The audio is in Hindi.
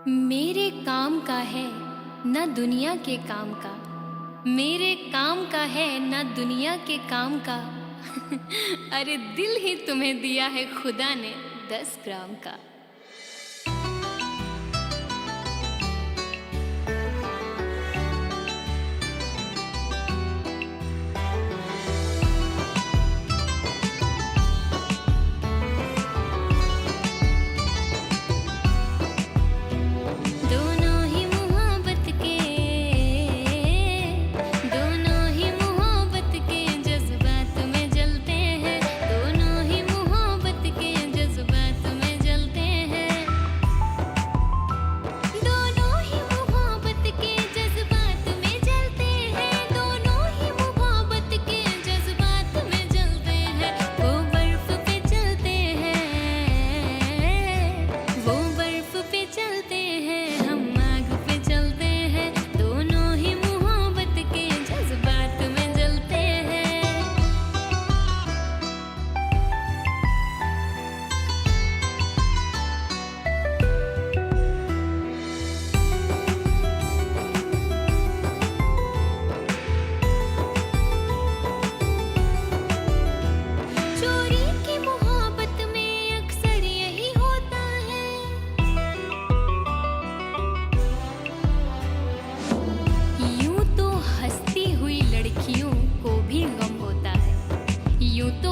मेरे काम का है ना दुनिया के काम का। मेरे काम का है ना दुनिया के काम का। अरे दिल ही तुम्हें दिया है खुदा ने 10 ग्राम का। दोनों ही मोहब्बत के जज्बात में जलते हैं। दोनों ही मोहब्बत के जज्बात में जलते हैं। दोनों ही मोहब्बत के जज्बात में जलते हैं। दोनों ही मोहब्बत के जज्बात में जलते हैं। वो बर्फ पे चलते हैं। वो बर्फ पे चलते हैं, हम आग पे चलते हैं। दोनों ही मोहब्बत के जज्बात में जलते हैं। चोरी की मोहब्बत में अक्सर यही होता है। यूं तो हंसती हुई लड़कियों को भी गम होता है। यूं तो